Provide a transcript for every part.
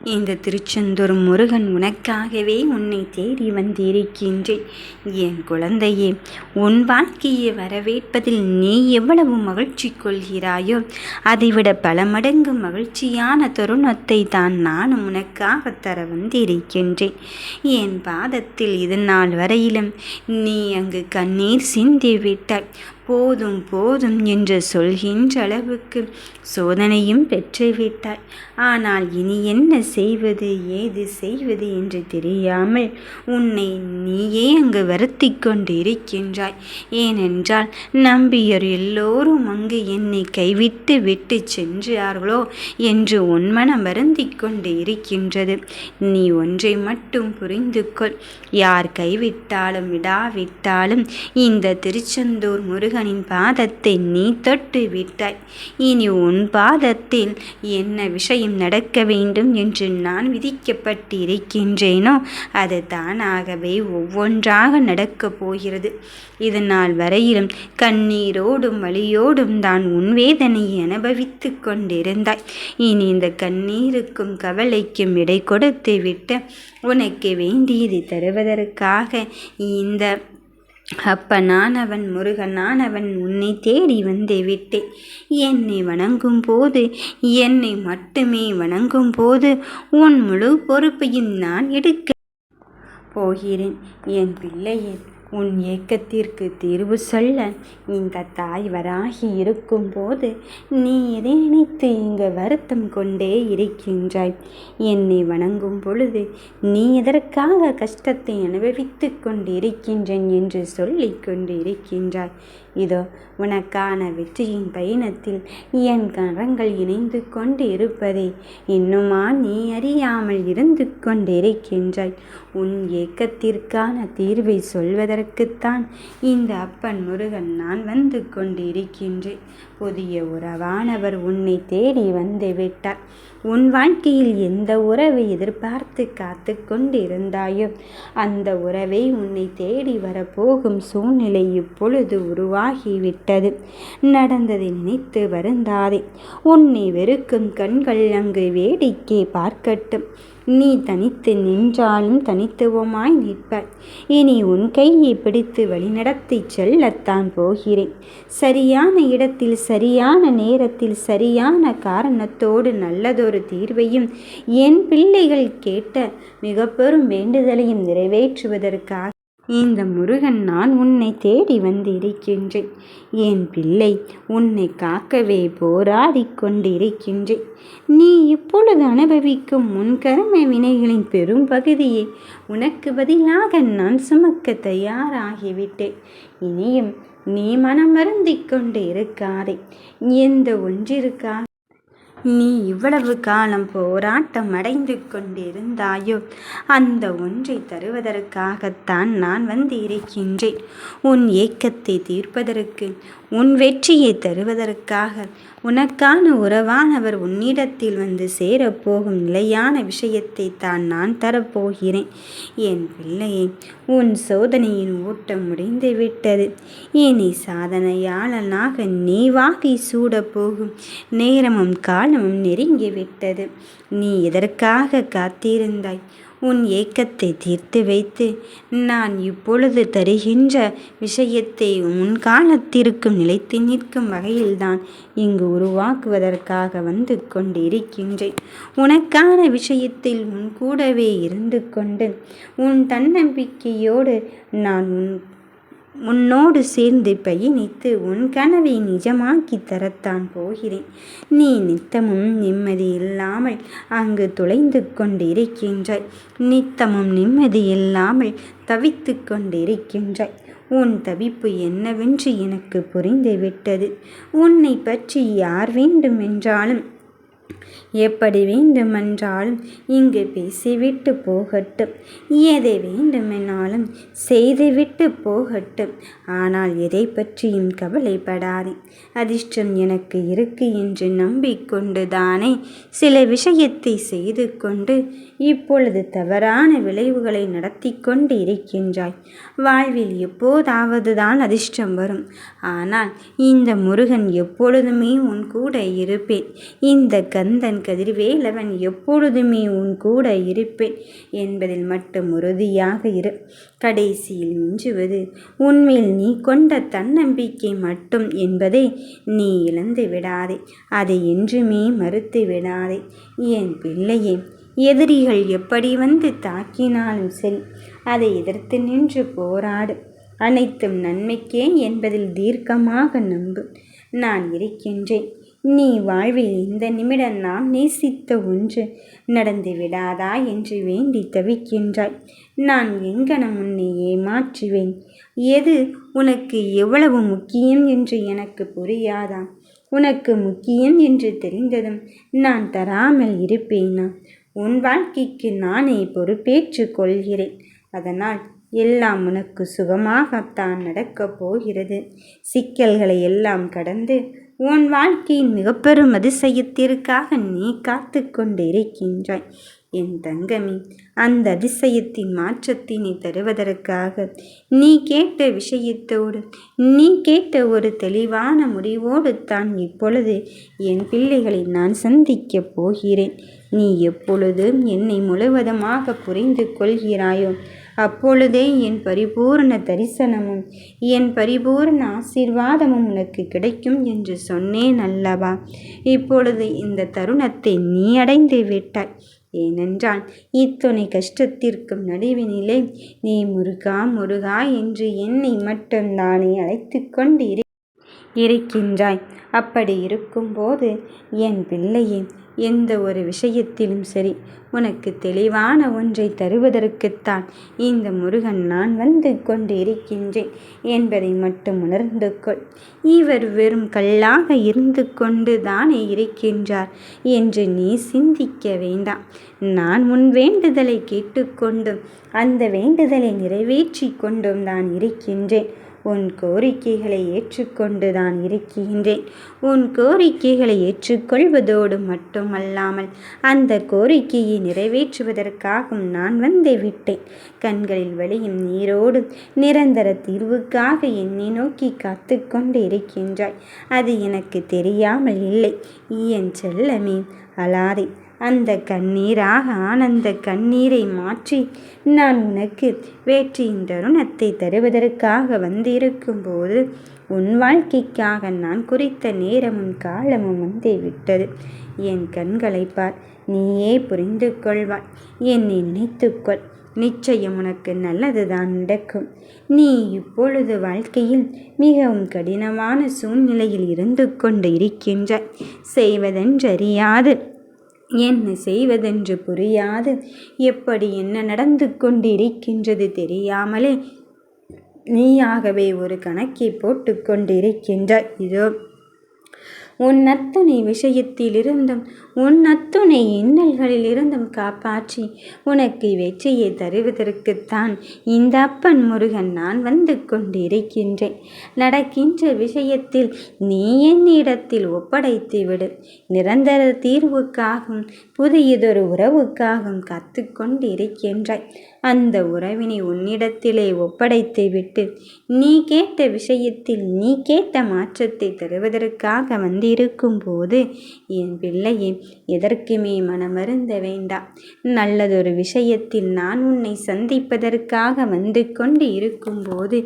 இந்த திருச்செந்தூர் முருகன் உனக்காகவே உன்னை தேடி வந்திருக்கின்றேன். என் குழந்தையே, உன் வாழ்க்கையை வரவேற்பதில் நீ எவ்வளவு மகிழ்ச்சி கொள்கிறாயோ அதைவிட பல மடங்கு மகிழ்ச்சியான தருணத்தை தான் நானும் உனக்காக தர வந்திருக்கின்றேன். என் பாதத்தில் இது நாள் வரையிலும் நீ அங்கு கண்ணீர் சிந்தி விட்டாய். போதும் போதும் என்று சொல்கின்ற அளவுக்கு சோதனையும் பெற்றுவிட்டாய். ஆனால் இனி என்ன செய்வது ஏது செய்வது என்று தெரியாமல் உன்னை நீயே அங்கு வருத்தி கொண்டு இருக்கின்றாய். ஏனென்றால் நம்பியர் எல்லோரும் அங்கு என்னை கைவிட்டு விட்டு சென்றார்களோ என்று உன் மனம் வருந்தி கொண்டு இருக்கின்றது. நீ ஒன்றை மட்டும் புரிந்து கொள். யார் கைவிட்டாலும் விடாவிட்டாலும் இந்த திருச்செந்தூர் முருகனின் பாதத்தை நீ தொட்டு விட்டாய். இனி உன் பாதத்தில் என்ன விஷயம் நடக்க வேண்டும் என்று நான் விதிக்கப்பட்டிருக்கின்றேனோ அது தானாகவே ஒவ்வொன்றாக நடக்கப் போகிறது. இதனால் வரையிலும் கண்ணீரோடும் வலியோடும் தான் உன் வேதனையை அனுபவித்து கொண்டிருந்தாய். இனி இந்த கண்ணீருக்கும் கவலைக்கும் இடை கொடுத்து விட்டு உனக்கு வேண்டியதை தருவதற்காக இந்த அப்பனானவன் முருகனானவன் உன்னை தேடி வந்து விட்டேன். என்னை வணங்கும் போது, என்னை மட்டுமே வணங்கும் போது உன் முழு பொறுப்பையும் நான் எடுக்க போகிறேன். என் பிள்ளையே, உன் ஏக்கத்திற்கு தீர்வு சொல்ல இந்த தாய் வராகி இருக்கும்போது நீ எதை நினைத்து இங்கு வருத்தம் கொண்டே இருக்கின்றாய்? என்னை வணங்கும் பொழுது நீ எதற்காக கஷ்டத்தை அனுபவித்து கொண்டிருக்கின்றேன் என்று சொல்லி கொண்டு இருக்கின்றாய். இதோ உனக்கான வெற்றியின் பயணத்தில் என் கரங்கள் இணைந்து கொண்டு இருப்பதை இன்னுமா நீ அறியாமல் இருந்து கொண்டிருக்கின்றாய்? உன் ஏக்கத்திற்கான தீர்வை சொல்வதற்குத்தான் இந்த அப்பன் முருகன் நான் வந்து கொண்டிருக்கின்றேன். புதிய உறவானவர் உன்னை தேடி வந்து விட்டார். உன் வாழ்க்கையில் எந்த உறவை எதிர்பார்த்து காத்து கொண்டிருந்தாயோ அந்த உறவை உன்னை தேடி வரப்போகும் சூழ்நிலை இப்பொழுது உருவாகிவிட்டது. நடந்ததை நினைத்து வருந்தாதே. உன்னை வெறுக்கும் கண்கள் அங்கு வேடிக்கை பார்க்கட்டும். நீ தனித்து நின்றாலும் தனித்துவமாய் நிற்பாய். இனி உன் கையை பிடித்து வழிநடத்தி செல்லத்தான் போகிறேன். சரியான இடத்தில் சரியான நேரத்தில் சரியான காரணத்தோடு நல்லதொரு தீர்வையும் என் பிள்ளைகள் கேட்ட மிக பெரும் வேண்டுதலையும் நிறைவேற்றுவதற்காக இந்த முருகன் நான் உன்னை தேடி வந்திருக்கின்றேன். என் பிள்ளை, உன்னை காக்கவே போராடி கொண்டிருக்கின்றேன். நீ இப்பொழுது அனுபவிக்கும் உன் கர்ம வினைகளின் பெரும் பகுதியை உனக்கு பதிலாக நான் சுமக்க தயாராகிவிட்டேன். இனியும் நீ மனம் வருந்திக் கொண்டு இருக்காதே. எந்த ஒன்றிற்காக நீ இவ்வளவு காலம் போராட்டம் அடைந்து கொண்டிருந்தாயோ அந்த ஒன்றை தருவதற்காகத்தான் நான் வந்து இருக்கின்றேன். உன் ஏக்கத்தை தீர்ப்பதற்கு, உன் வெற்றியை தருவதற்காக, உனக்கான உறவானவர் உன்னிடத்தில் வந்து சேரப்போகும் நிலையான விஷயத்தை தான் நான் தரப்போகிறேன். என் பிள்ளையே, உன் சோதனையின் ஓட்டம் முடிந்துவிட்டது. இனி சாதனையாளனாக நீ வாகை சூட போகும் நேரமும் காலமும் நெருங்கிவிட்டது. நீ எதற்காக காத்திருந்தாய்? உன் ஏக்கத்தை தீர்த்து வைத்து நான் இப்பொழுது தருகின்ற விஷயத்தை உன் காலத்திற்கும் நிலைத்து நிற்கும் வகையில்தான் இங்கு உருவாக்குவதற்காக வந்து கொண்டிருக்கின்றேன். உனக்கான விஷயத்தில் உன் கூடவே இருந்து கொண்டு உன் தன்னம்பிக்கையோடு நான் உன்னோடு சேர்ந்து பயணித்து உன் கனவை நிஜமாக்கி தரத்தான் போகிறேன். நீ நித்தமும் நிம்மதி இல்லாமல் அங்கு தொலைந்து கொண்டிருக்கின்றாய். நித்தமும் நிம்மதி இல்லாமல் தவித்து கொண்டிருக்கின்றாய். உன் தவிப்பு என்னவென்று எனக்கு புரிந்துவிட்டது. உன்னை பற்றி யார் வேண்டுமென்றாலும் எப்படி வேண்டுமென்றாலும் இங்கு பேசிவிட்டு போகட்டும். எதை வேண்டுமென்னாலும் செய்துவிட்டு போகட்டும். ஆனால் எதை பற்றியும் கவலைப்படாதே. அதிர்ஷ்டம் எனக்கு இருக்கு என்று நம்பிக்கொண்டு தானே சில விஷயத்தை செய்து கொண்டு இப்பொழுது தவறான விளைவுகளை நடத்தி கொண்டு இருக்கின்றாய். வாழ்வில் எப்போதாவது தான் அதிர்ஷ்டம் வரும். ஆனால் இந்த முருகன் எப்பொழுதுமே உன் கூட இருப்பேன். இந்த கந்தன் கதிர்வேலவன் எப்பொழுதுமே உன் கூட இருப்பேன் என்பதில் மட்டும் உறுதியாக இரு. கடைசியில் மிஞ்சுவது உன்மேல் நீ கொண்ட தன்னம்பிக்கை மட்டும் என்பதை நீ இழந்து விடாதே. அதை என்றுமே மறுத்து விடாதே என் பிள்ளையே. எதிரிகள் எப்படி வந்து தாக்கினாலும் சரி, அதை எதிர்த்து நின்று போராடு. அனைத்தும் நன்மைக்கே என்பதில் தீர்க்கமாக நம்பு. நான் இருக்கின்றேன். நீ வாழ்வில் இந்த நிமிடம் நாம் நேசித்த ஒன்று நடந்து விடாதா என்று வேண்டி தவிக்கின்றாய். நான் எங்கனம் உன்னை ஏமாற்றுவேன்? எது உனக்கு எவ்வளவு முக்கியம் என்று எனக்கு புரியாதா? உனக்கு முக்கியம் என்று தெரிந்ததும் நான் தராமல் இருப்பேனா? உன் வாழ்க்கைக்கு நானே பொறுப்பேற்று கொள்கிறேன். அதனால் எல்லாம் உனக்கு சுகமாகத்தான் நடக்கப் போகிறது. சிக்கல்களை எல்லாம் கடந்து உன் வாழ்க்கையின் மிகப்பெரும் அதிசயத்திற்காக நீ காத்து கொண்டு இருக்கின்றாய் என் தங்கமே. அந்த அதிசயத்தின் மாற்றத்தினை தருவதற்காக நீ கேட்ட விஷயத்தோடு, நீ கேட்ட ஒரு தெளிவான முடிவோடு தான் இப்பொழுது என் பிள்ளைகளை நான் சந்திக்கப் போகிறேன். நீ எப்பொழுதும் என்னை முழுவதுமாக புரிந்து கொள்கிறாயோ அப்பொழுதே என் பரிபூர்ண தரிசனமும் என் பரிபூர்ண ஆசீர்வாதமும் உனக்கு கிடைக்கும் என்று சொன்னேன் அல்லவா? இப்பொழுது இந்த தருணத்தை நீ அடைந்து விட்டாய். ஏனென்றால் இத்துணை கஷ்டத்திற்கும் நடுவினிலே நீ முருகா முருகா என்று என்னை மட்டும் தானே அழைத்து கொண்டு இருக்கின்றாய். அப்படி இருக்கும்போது என் பிள்ளையே, எந்த ஒரு விஷயத்திலும் சரி உனக்கு தெளிவான ஒன்றை தருவதற்குத்தான் இந்த முருகன் நான் வந்து கொண்டு இருக்கின்றேன் என்பதை மட்டும் உணர்ந்து கொள். இவர் வெறும் கல்லாக இருந்து கொண்டு தானே இருக்கின்றார் என்று நீ சிந்திக்க வேண்டாம். நான் உன் வேண்டுதலை கேட்டுக்கொண்டும் அந்த வேண்டுதலை நிறைவேற்றி கொண்டும் தான் இருக்கின்றேன். உன் கோரிக்கைகளை ஏற்றுக்கொண்டு தான் இருக்கின்றேன். உன் கோரிக்கைகளை ஏற்றுக்கொள்வதோடு மட்டுமல்லாமல் அந்த கோரிக்கையை நிறைவேற்றுவதற்காகவும் நான் வந்து விட்டேன். கண்களில் வழியும் நீரோடு நிரந்தர தீர்வுக்காக என்னை நோக்கி காத்து கொண்டு இருக்கின்றாய். அது எனக்கு தெரியாமல் இல்லை என் செல்லமே. அழாதே. அந்த கண்ணீராக ஆனந்த கண்ணீரை மாற்றி நான் உனக்கு வெற்றியின் தருணத்தை தருவதற்காக வந்திருக்கும் போது உன் வாழ்க்கைக்காக நான் குறித்த நேரமும் காலமும் வந்து விட்டது. என் கண்களை பார், நீயே புரிந்து கொள்வாய். என்னை நினைத்துக்கொள். நிச்சயம் உனக்கு நல்லதுதான் நடக்கும். நீ இப்பொழுது வாழ்க்கையில் மிகவும் கடினமான சூழ்நிலையில் இருந்து கொண்டு இருக்கின்றாய். செய்வதென்றறியாது, என்ன செய்வதென்று புரியாது, எப்படி என்ன நடந்து கொண்டு இருக்கின்றது தெரியாமலே நீயாகவே ஒரு கணக்கை போட்டு கொண்டு இருக்கின்றாய். இதோ உன் அத்துணை விஷயத்திலிருந்தும் உன் அத்துணை இன்னல்களிலிருந்தும் காப்பாற்றி உனக்கு வெற்றியை தருவதற்குத்தான் இந்த அப்பன் முருகன் நான் வந்து கொண்டு இருக்கின்றேன். நடக்கின்ற விஷயத்தில் நீ என்னிடத்தில் ஒப்படைத்து விடு. நிரந்தர தீர்வுக்காகவும் புதியதொரு உறவுக்காகவும் காத்து கொண்டு இருக்கின்றாய். அந்த உறவினை உன்னிடத்திலே ஒப்படைத்து விட்டு நீ கேட்ட விஷயத்தில் நீ கேட்ட மாற்றத்தை தருவதற்காக வந்திருக்கும் போது என் பிள்ளையே, எதற்குமே மனமருந்த வேண்டாம். நல்லதொரு விஷயத்தில் நான் உன்னை சந்திப்பதற்காக வந்து கொண்டு இருக்கும்போது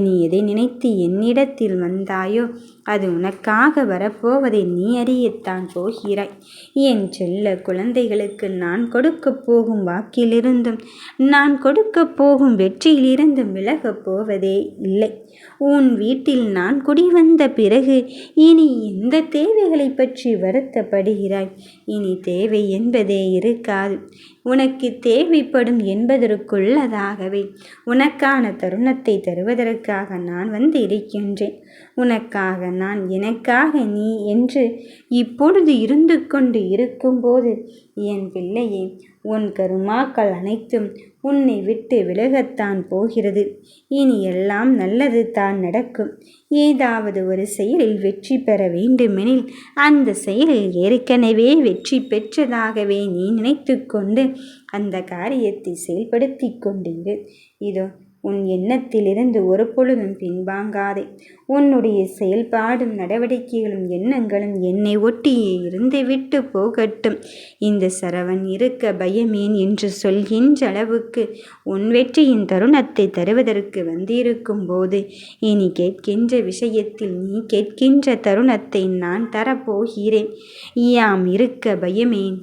நீ எதை நினைத்து என்னிடத்தில் வந்தாயோ அது உனக்காக வரப்போவதை நீ அறியத்தான் போகிறாய். என் செல்ல குழந்தைகளுக்கு நான் கொடுக்க போகும் வாக்கிலிருந்தும் நான் கொடுக்க போகும் வெற்றியிலிருந்தும் விலகப் போவதே இல்லை. உன் வீட்டில் நான் குடிவந்த பிறகு இனி எந்த தேவைகளை பற்றி வருத்தப்படுகிறாய்? இனி தேவை என்பதே இருக்காது. உனக்கு தேவைப்படும் என்பதற்குள்ளதாகவே உனக்கான தருணத்தை தருவதற்காக நான் வந்து இருக்கின்றேன். உனக்காக நான், எனக்காக நீ என்று இப்பொழுது இருந்து கொண்டு இருக்கும்போது என் பிள்ளையே, உன் கருமாக்கள் அனைத்தும் உன்னை விட்டு விலகத்தான் போகிறது. இனி எல்லாம் நல்லது தான் நடக்கும். ஏதாவது ஒரு செயலில் வெற்றி பெற வேண்டுமெனில் அந்த செயலில் ஏற்கனவே வெற்றி பெற்றதாகவே நீ நினைத்து கொண்டு அந்த காரியத்தை செயல்படுத்தி கொண்டு இரு. இதோ உன் எண்ணத்திலிருந்து ஒரு பொழுதும் பின்வாங்காதே. உன்னுடைய செயல்பாடும் நடவடிக்கைகளும் எண்ணங்களும் என்னை ஒட்டியே இருந்து விட்டு போகட்டும். இந்த சரவணன் இருக்க பயமேன் என்று சொல்கின்ற அளவுக்கு உன் வெற்றியின் தருணத்தை தருவதற்கு வந்திருக்கும் போது இனி கேட்கின்ற விஷயத்தில் நீ கேட்கின்ற தருணத்தை நான் தரப்போகிறேன். யாம் இருக்க பயமேன்.